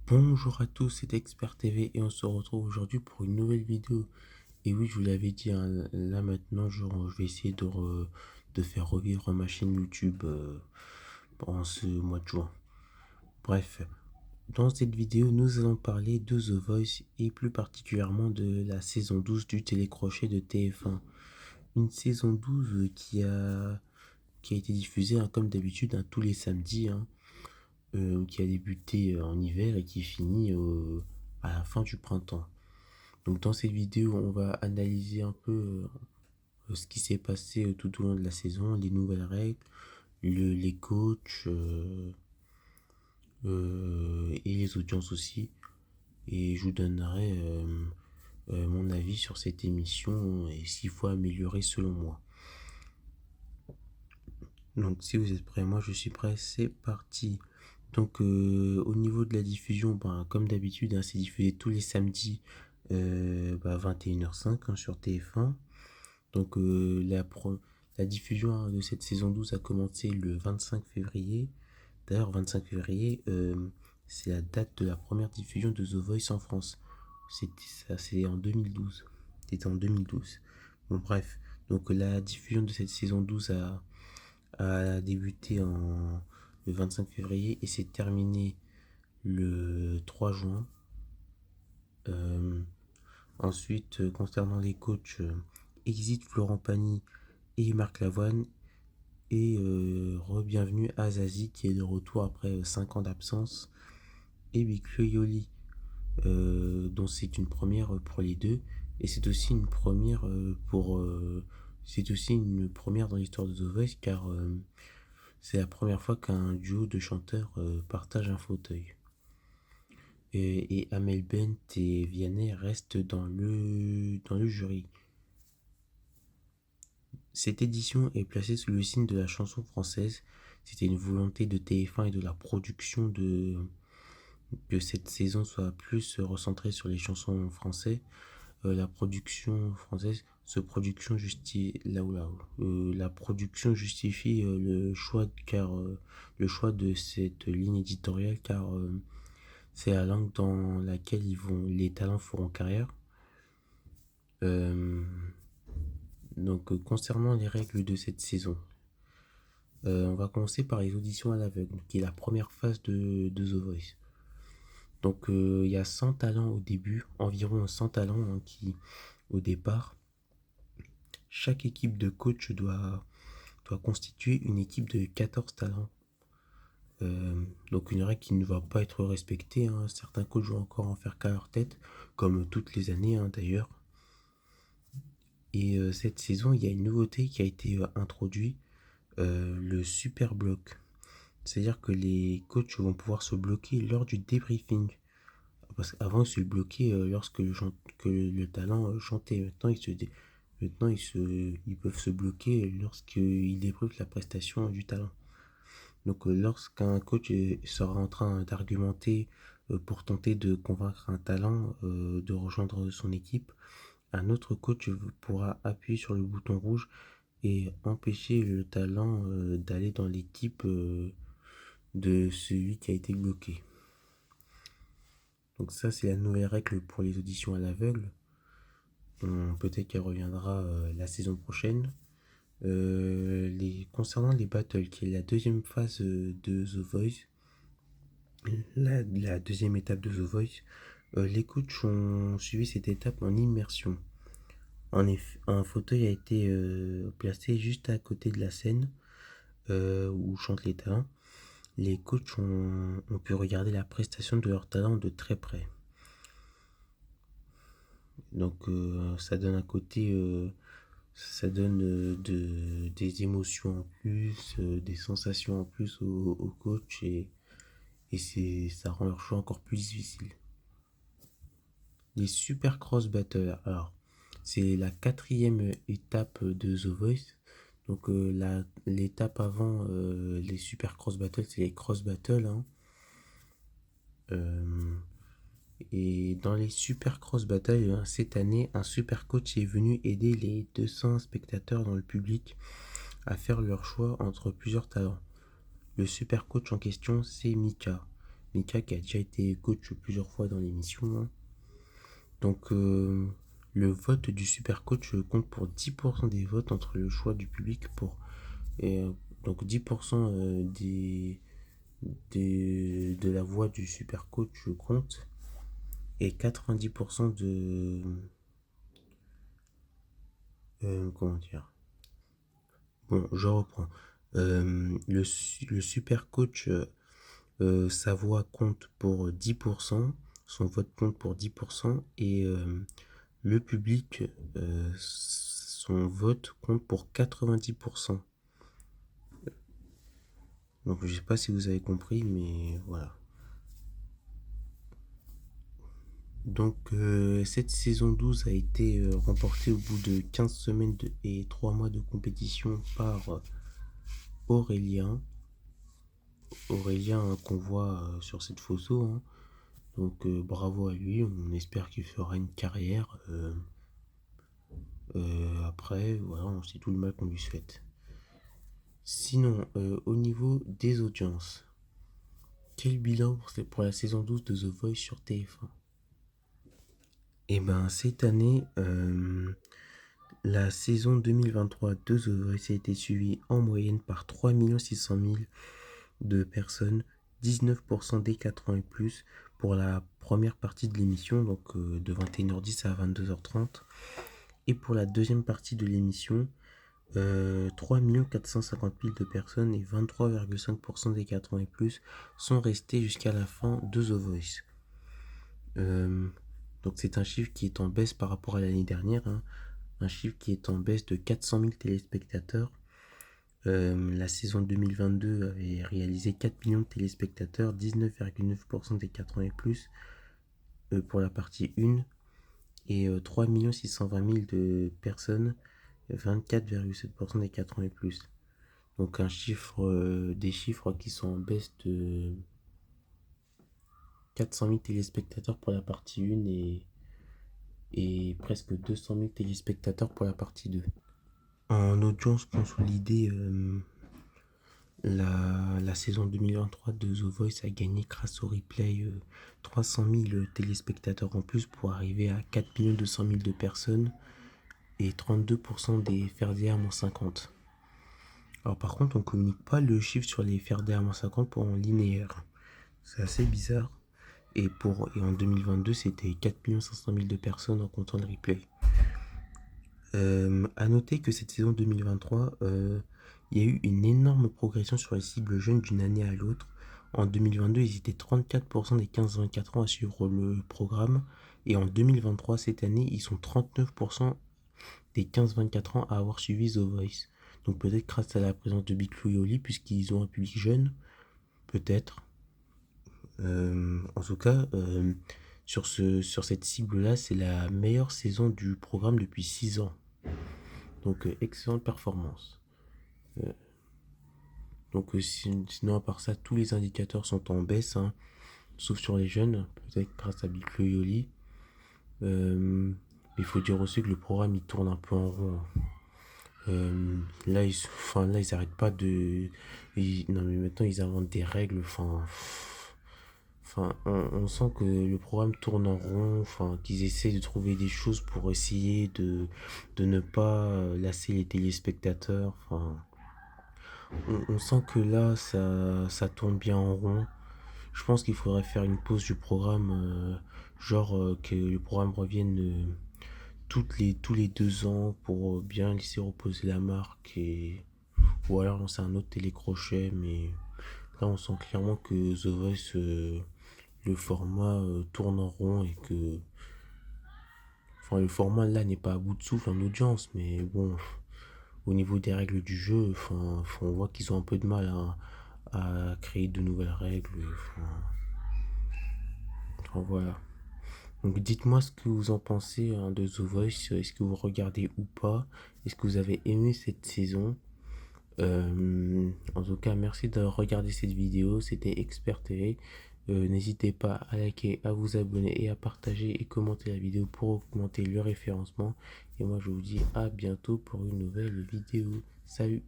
Bonjour à tous, c'est Expert TV et on se retrouve aujourd'hui pour une nouvelle vidéo. Et oui, je vous l'avais dit, hein, là maintenant, je vais essayer de faire revivre ma chaîne YouTube pendant ce mois de juin. Bref, dans cette vidéo, nous allons parler de The Voice et plus particulièrement de la saison 12 du télécrochet de TF1. Une saison 12 qui a été diffusée, hein, comme d'habitude, hein, tous les samedis, hein, qui a débuté en hiver et qui finit à la fin du printemps. Donc dans cette vidéo, on va analyser un peu ce qui s'est passé tout au long de la saison, les nouvelles règles, les coachs et les audiences aussi. Et je vous donnerai mon avis sur cette émission et s'il faut améliorer selon moi. Donc si vous êtes prêts, moi je suis prêt, c'est parti. Donc au niveau de la diffusion, ben, comme d'habitude, hein, c'est diffusé tous les samedis 21h05 hein, sur TF1. Donc la diffusion hein, de cette saison 12 a commencé le 25 février. D'ailleurs, 25 février, c'est la date de la première diffusion de The Voice en France. C'est en 2012. C'était en 2012. Bon, bref. Donc la diffusion de cette saison 12 a débuté le 25 février et s'est terminée le 3 juin. Ensuite, concernant les coachs, exit Florent Pagny et Marc Lavoine. Et re-bienvenue à Zazie qui est de retour après 5 ans d'absence. Et Big Yoli, dont c'est une première pour les deux. Et c'est aussi une première c'est aussi une première dans l'histoire de The Voice car c'est la première fois qu'un duo de chanteurs partage un fauteuil. Et Amel Bent et Vianney restent dans le jury. Cette édition est placée sous le signe de la chanson française. C'était une volonté de TF1 et de la production que cette saison soit plus recentrée sur les chansons françaises. La production française, la production justifie le choix de cette ligne éditoriale car c'est la langue dans laquelle les talents feront carrière. Euh, concernant les règles de cette saison, on va commencer par les auditions à l'aveugle, qui est la première phase de The Voice. Donc, il y a 100 talents au début, environ 100 talents hein, au départ, chaque équipe de coach doit constituer une équipe de 14 talents. Donc, une règle qui ne va pas être respectée. Hein. Certains coachs vont encore en faire qu'à leur tête, comme toutes les années hein, d'ailleurs. Et cette saison, il y a une nouveauté qui a été introduite, le super bloc. C'est-à-dire que les coachs vont pouvoir se bloquer lors du débriefing. Parce qu'avant, ils se bloquaient lorsque que le talent chantait. Maintenant, ils peuvent se bloquer lorsqu'ils débriefent la prestation du talent. Donc, lorsqu'un coach sera en train d'argumenter pour tenter de convaincre un talent de rejoindre son équipe, un autre coach pourra appuyer sur le bouton rouge et empêcher le talent d'aller dans l'équipe de celui qui a été bloqué. Donc ça, c'est la nouvelle règle pour les auditions à l'aveugle. Peut-être qu'elle reviendra la saison prochaine. Concernant les battles, qui est la deuxième phase de The Voice, la deuxième étape de The Voice, les coachs ont suivi cette étape en immersion. En effet, un fauteuil a été placé juste à côté de la scène où chantent les talents. Les coachs ont pu regarder la prestation de leurs talents de très près. Donc ça donne un côté, ça donne des émotions en plus, des sensations en plus au coach ça rend leur choix encore plus difficile. Les Super Cross Battle, alors c'est la quatrième étape de The Voice. Donc l'étape avant les Super Cross Battle, c'est les Cross Battle. Hein. Et dans les Super Cross Battle, hein, cette année, un super coach est venu aider les 200 spectateurs dans le public à faire leur choix entre plusieurs talents. Le super coach en question, c'est Mika. Mika qui a déjà été coach plusieurs fois dans l'émission, hein. Donc, le vote du super coach compte pour 10% des votes entre le choix du public et, donc 10% de la voix du super coach compte et 90% comment dire? Bon, je reprends. Le super coach, sa voix compte pour 10%, son vote compte pour 10% et le public, son vote compte pour 90%. Donc je sais pas si vous avez compris, mais voilà. Donc cette saison 12 a été remportée au bout de 15 semaines et 3 mois de compétition par Aurélien. Aurélien qu'on voit sur cette photo, hein. Donc bravo à lui, on espère qu'il fera une carrière. Après, voilà, on sait tout le mal qu'on lui souhaite. Sinon, au niveau des audiences, quel bilan pour la saison 12 de The Voice sur TF1? Et ben cette année, la saison 2023 de The Voice a été suivie en moyenne par 3 600 000 de personnes, 19% des 4 ans et plus pour la première partie de l'émission, donc de 21h10 à 22h30. Et pour la deuxième partie de l'émission, 3 450 000 de personnes et 23,5% des 4 ans et plus sont restés jusqu'à la fin de The Voice. Donc c'est un chiffre qui est en baisse par rapport à l'année dernière, hein. Un chiffre qui est en baisse de 400 000 téléspectateurs. La saison 2022 avait réalisé 4 millions de téléspectateurs, 19,9% des 4 ans et plus pour la partie 1 et 3 620 000 de personnes, 24,7% des 4 ans et plus. Donc des chiffres qui sont en baisse de 400 000 téléspectateurs pour la partie 1 et presque 200 000 téléspectateurs pour la partie 2. En audience consolidée, la saison 2023 de The Voice a gagné grâce au replay 300 000 téléspectateurs en plus pour arriver à 4 200 000 de personnes et 32% des FRDR-50. Alors par contre, on ne communique pas le chiffre sur les FRDR-50 pour en linéaire. C'est assez bizarre. Et en 2022, c'était 4 500 000 de personnes en comptant le replay. À noter que cette saison 2023, il y a eu une énorme progression sur les cibles jeunes d'une année à l'autre. En 2022, ils étaient 34% des 15-24 ans à suivre le programme. Et en 2023, cette année, ils sont 39% des 15-24 ans à avoir suivi The Voice. Donc peut-être grâce à la présence de Big Flo et Oli, puisqu'ils ont un public jeune. Peut-être. En tout cas, sur cette cible-là, c'est la meilleure saison du programme depuis 6 ans. Donc excellente performance. Donc sinon à part ça, tous les indicateurs sont en baisse, hein, sauf sur les jeunes, peut-être grâce à Big Flo et Oli. Il faut dire aussi que le programme il tourne un peu en rond, hein. Là ils arrêtent pas de... non mais maintenant ils inventent des règles, on sent que le programme tourne en rond, qu'ils essaient de trouver des choses pour essayer de ne pas lasser les téléspectateurs. On sent que là, ça tourne bien en rond. Je pense qu'il faudrait faire une pause du programme, que le programme revienne tous les 2 ans pour bien laisser reposer la marque ou alors lancer un autre télécrochet. Mais là, on sent clairement que The Voice, le format tourne en rond et que le format là n'est pas à bout de souffle en audience, mais bon, au niveau des règles du jeu, on voit qu'ils ont un peu de mal à créer de nouvelles règles. Voilà. Donc dites-moi ce que vous en pensez, hein, de The Voice. Est-ce que vous regardez ou pas? Est-ce que vous avez aimé cette saison? En tout cas, merci de regarder cette vidéo. C'était Expert TV. N'hésitez pas à liker, à vous abonner et à partager et commenter la vidéo pour augmenter le référencement. Et moi, je vous dis à bientôt pour une nouvelle vidéo. Salut!